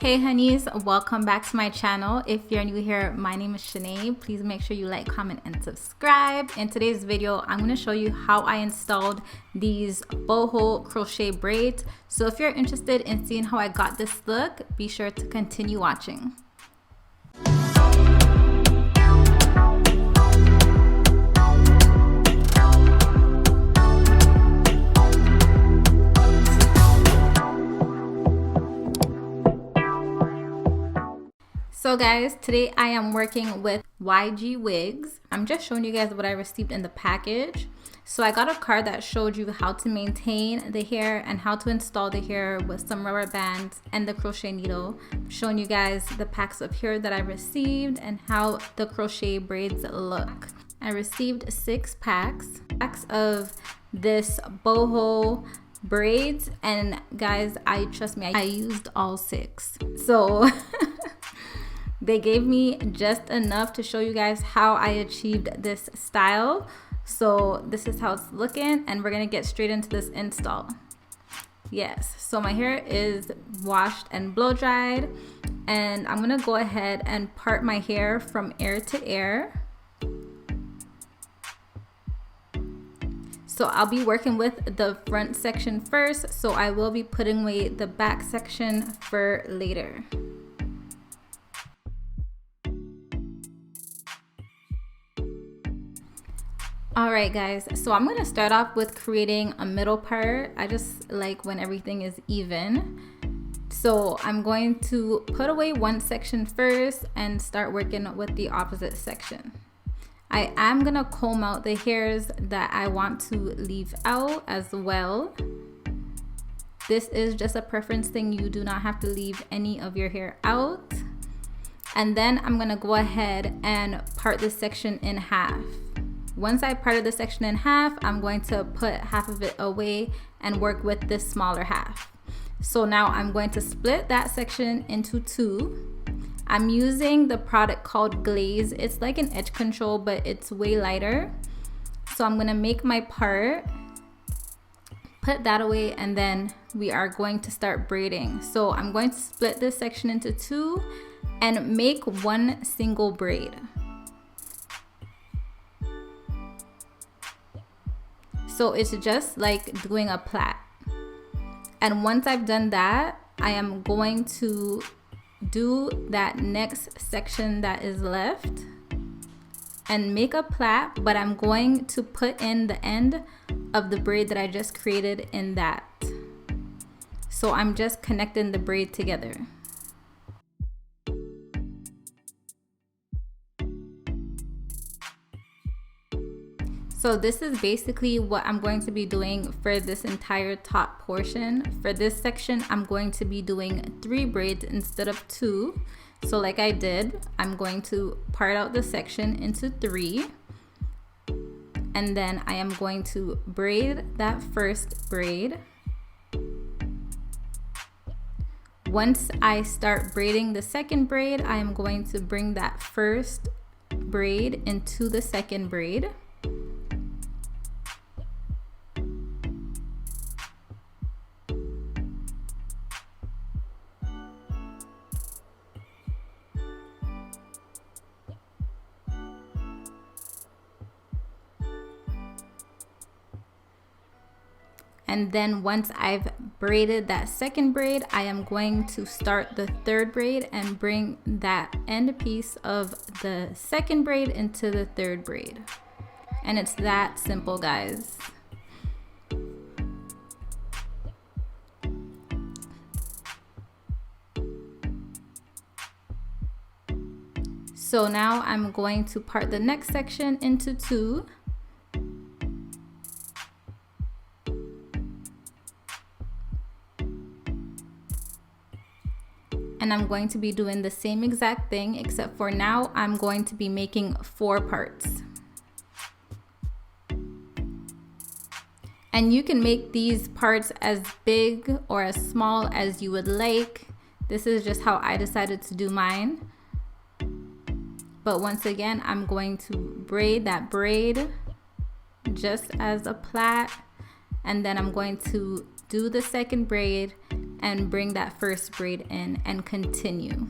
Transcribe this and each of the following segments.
Hey honeys, welcome back to my channel. If you're new here, my name is Shanae. Please make sure you like, comment, and subscribe. In today's video, I'm going to show you how I installed these boho crochet braids. So if you're interested in seeing how I got this look, be sure to continue watching. So guys, today I am working with FT.YG WIGS. I'm just showing you guys what I received in the package. So I got a card that showed you how to maintain the hair and how to install the hair with some rubber bands and the crochet needle. I'm showing you guys the packs of hair that I received and how the crochet braids look. I received 6 packs of this boho braids, and guys, trust me, I used all 6. So they gave me just enough to show you guys how I achieved this style. So this is how it's looking, and we're gonna get straight into this install. Yes, so my hair is washed and blow dried, and I'm gonna go ahead and part my hair from ear to ear. So I'll be working with the front section first, so I will be putting away the back section for later. Alright guys, so I'm going to start off with creating a middle part. I just like when everything is even. So I'm going to put away one section first and start working with the opposite section. I am going to comb out the hairs that I want to leave out as well. This is just a preference thing. You do not have to leave any of your hair out. And then I'm going to go ahead and part this section in half. Once I parted the section in half, I'm going to put half of it away and work with this smaller half. So now I'm going to split that section into 2. I'm using the product called Glaze. It's like an edge control, but it's way lighter. So I'm going to make my part, put that away, and then we are going to start braiding. So I'm going to split this section into 2 and make one single braid. So it's just like doing a plait. And once I've done that, I am going to do that next section that is left and make a plait, but I'm going to put in the end of the braid that I just created in that. So I'm just connecting the braid together. So this is basically what I'm going to be doing for this entire top portion. For this section, I'm going to be doing 3 braids instead of 2. So like I did, I'm going to part out the section into 3. And then I am going to braid that first braid. Once I start braiding the second braid, I am going to bring that first braid into the second braid. And then once I've braided that second braid, I am going to start the third braid and bring that end piece of the second braid into the third braid. And it's that simple, guys. So now I'm going to part the next section into 2. And I'm going to be doing the same exact thing, except for now I'm going to be making 4 parts. And you can make these parts as big or as small as you would like. This is just how I decided to do mine. But once again, I'm going to braid that braid just as a plait, and then I'm going to do the second braid and bring that first braid in and continue.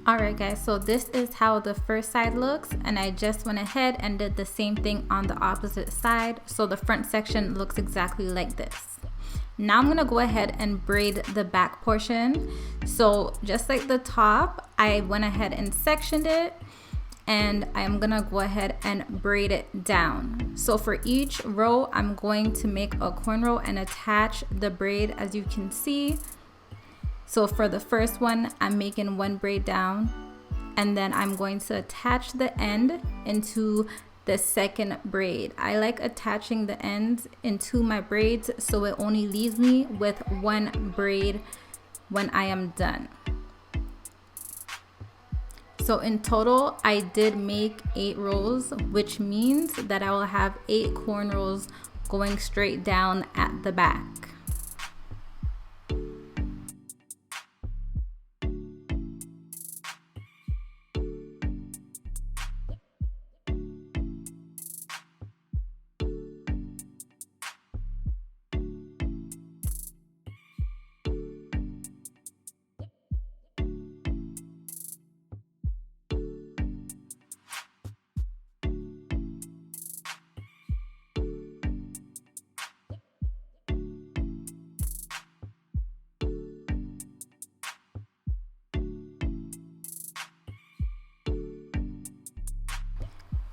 Alright guys, so this is how the first side looks, and I just went ahead and did the same thing on the opposite side, so the front section looks exactly like this. Now I'm gonna go ahead and braid the back portion. So just like the top, I went ahead and sectioned it, and I'm gonna go ahead and braid it down. So for each row, I'm going to make a cornrow and attach the braid, as you can see. So for the first one, I'm making one braid down, and then I'm going to attach the end into the second braid. I like attaching the ends into my braids so it only leaves me with one braid when I am done. So in total, I did make 8 rows, which means that I will have 8 cornrows going straight down at the back.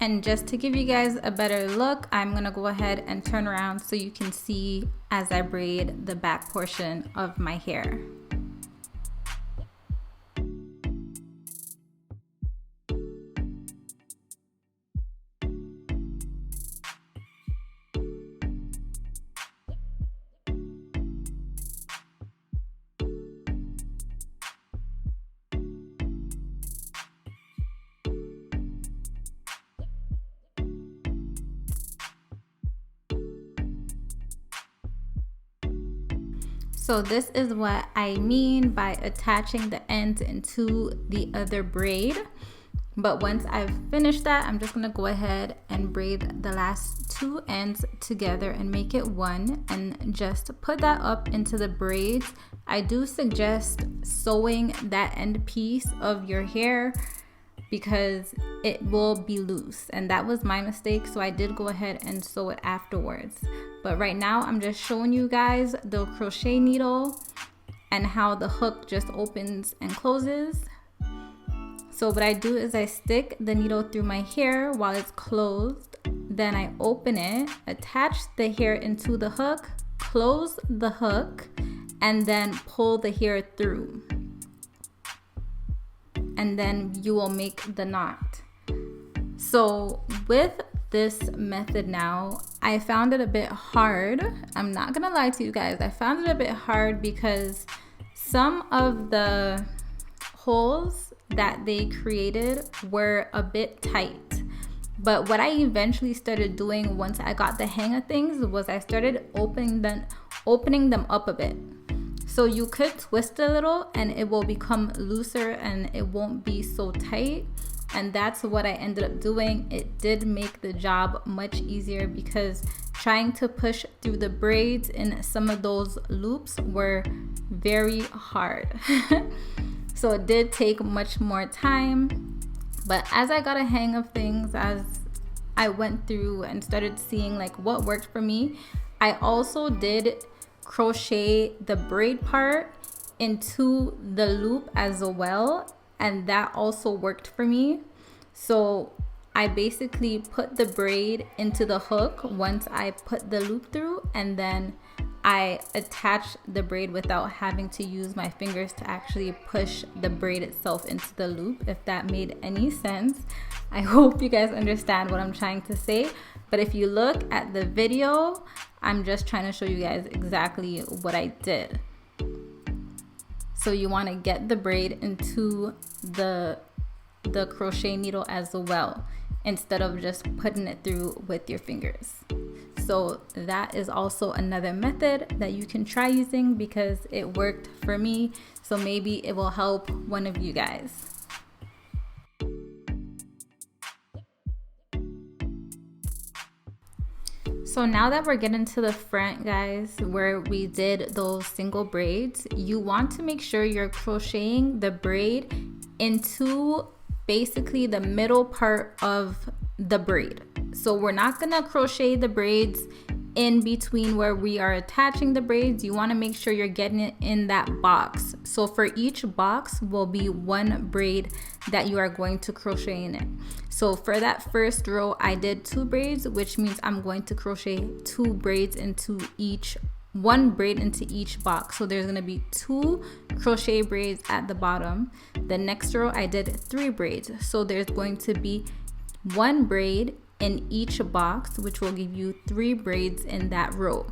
And just to give you guys a better look, I'm gonna go ahead and turn around so you can see as I braid the back portion of my hair. So this is what I mean by attaching the ends into the other braid. But once I've finished that, I'm just gonna go ahead and braid the last 2 ends together and make it one, and just put that up into the braids. I do suggest sewing that end piece of your hair because it will be loose, and that was my mistake, so I did go ahead and sew it afterwards. But right now I'm just showing you guys the crochet needle and how the hook just opens and closes. So what I do is I stick the needle through my hair while it's closed, then I open it, attach the hair into the hook, close the hook, and then pull the hair through. And then you will make the knot. So with this method now, I found it a bit hard. I'm not gonna lie to you guys, I found it a bit hard because some of the holes that they created were a bit tight, but what I eventually started doing once I got the hang of things was I started opening them up a bit. So you could twist a little and it will become looser and it won't be so tight. And that's what I ended up doing. It did make the job much easier because trying to push through the braids in some of those loops were very hard. So it did take much more time. But as I got a hang of things, as I went through and started seeing like what worked for me, I also did crochet the braid part into the loop as well, and that also worked for me. So I basically put the braid into the hook once I put the loop through, and then I attached the braid without having to use my fingers to actually push the braid itself into the loop, if that made any sense. I hope you guys understand what I'm trying to say. But if you look at the video, I'm just trying to show you guys exactly what I did. So you want to get the braid into the crochet needle as well, instead of just putting it through with your fingers. So that is also another method that you can try using because it worked for me. So maybe it will help one of you guys. So now that we're getting to the front, guys, where we did those single braids, you want to make sure you're crocheting the braid into basically the middle part of the braid. So we're not gonna crochet the braids in between where we are attaching the braids. You want to make sure you're getting it in that box. So for each box will be one braid that you are going to crochet in it. So for that first row, I did 2 braids, which means I'm going to crochet 2 braids into each, 1 braid into each box. So there's going to be 2 crochet braids at the bottom. The next row I did 3 braids. So there's going to be 1 braid in each box, which will give you 3 braids in that row.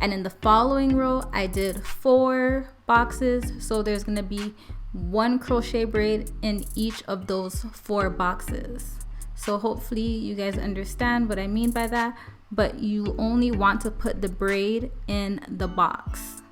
And in the following row, I did 4 boxes. So there's going to be 1 crochet braid in each of those 4 boxes. So hopefully you guys understand what I mean by that, but you only want to put the braid in the box.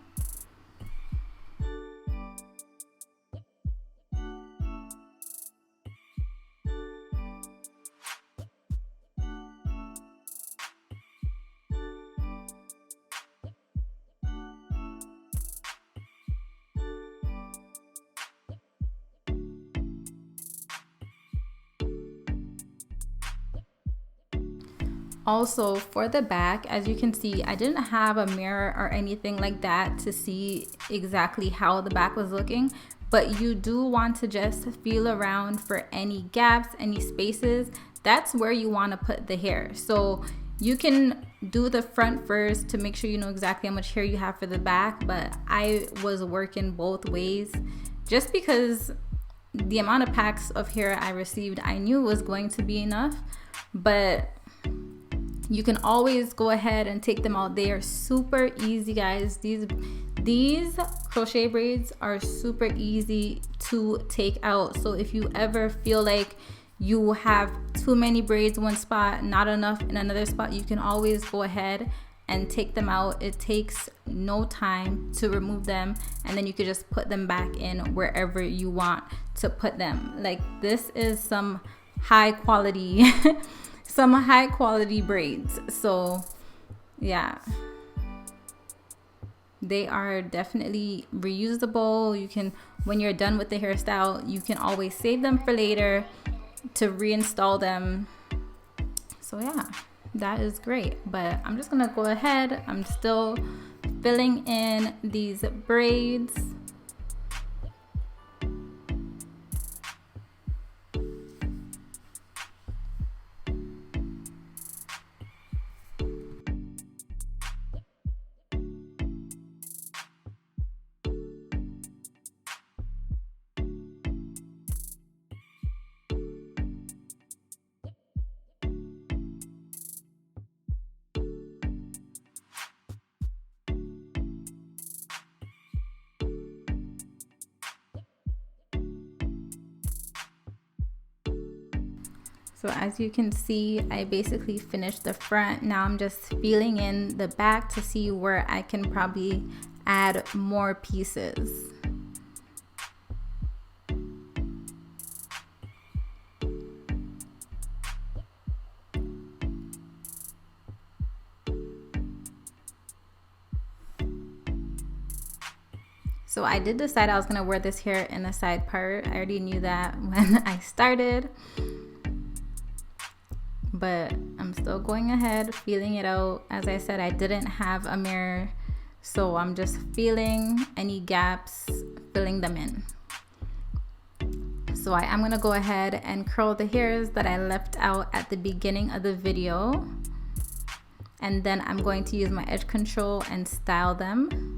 Also, for the back, as you can see, I didn't have a mirror or anything like that to see exactly how the back was looking, but you do want to just feel around for any gaps, any spaces. That's where you want to put the hair. So you can do the front first to make sure you know exactly how much hair you have for the back, but I was working both ways just because the amount of packs of hair I received, I knew was going to be enough, but you can always go ahead and take them out. They are super easy, guys. These crochet braids are super easy to take out. So if you ever feel like you have too many braids in one spot, not enough in another spot, you can always go ahead and take them out. It takes no time to remove them, and then you could just put them back in wherever you want to put them. Like, this is some high quality some high quality braids. So yeah, they are definitely reusable. You can, when you're done with the hairstyle, you can always save them for later to reinstall them. So yeah, that is great. But I'm just gonna go ahead, I'm still filling in these braids. So as you can see, I basically finished the front. Now I'm just feeling in the back to see where I can probably add more pieces. So I did decide I was gonna wear this hair in the side part. I already knew that when I started, but I'm still going ahead, feeling it out. As I said, I didn't have a mirror, so I'm just feeling any gaps, filling them in. So I'm gonna go ahead and curl the hairs that I left out at the beginning of the video. And then I'm going to use my edge control and style them.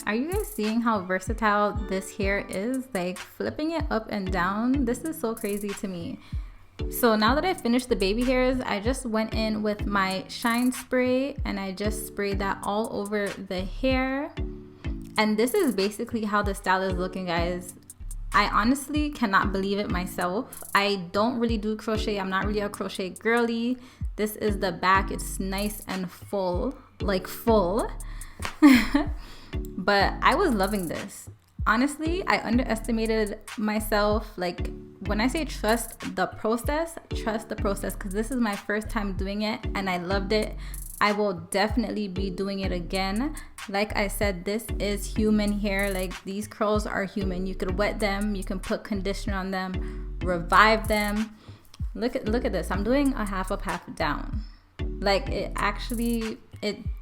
Are you guys seeing how versatile this hair is? Like flipping it up and down, this is so crazy to me. So now that I finished the baby hairs, I just went in with my shine spray and I just sprayed that all over the hair. And this is basically how the style is looking, guys. I honestly cannot believe it myself. I don't really do crochet. I'm not really a crochet girly. This is the back. It's nice and full, like full. But I was loving this. Honestly, I underestimated myself. Like when I say trust the process because this is my first time doing it and I loved it. I will definitely be doing it again. Like I said, this is human hair. Like these curls are human. You could wet them, you can put conditioner on them, revive them. Look at this. I'm doing a half up, half down. Like it actually,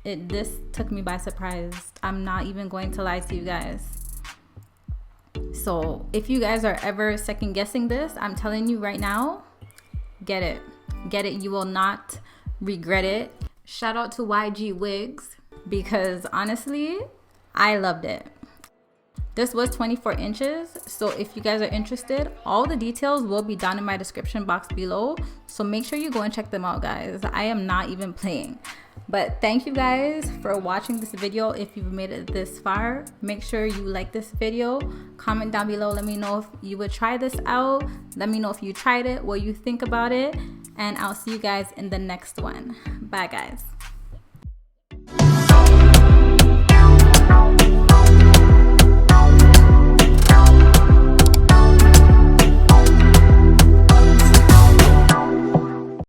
this took me by surprise. I'm not even going to lie to you guys. So if you guys are ever second guessing this, I'm telling you right now, get it. You will not regret it. Shout out to YG Wigs because honestly, I loved it. This was 24 inches. So if you guys are interested, all the details will be down in my description box below. So make sure you go and check them out, guys. I am not even playing. But thank you guys for watching this video. If you've made it this far, make sure you like this video. Comment down below. Let me know if you would try this out. Let me know if you tried it, what you think about it. And I'll see you guys in the next one. Bye, guys.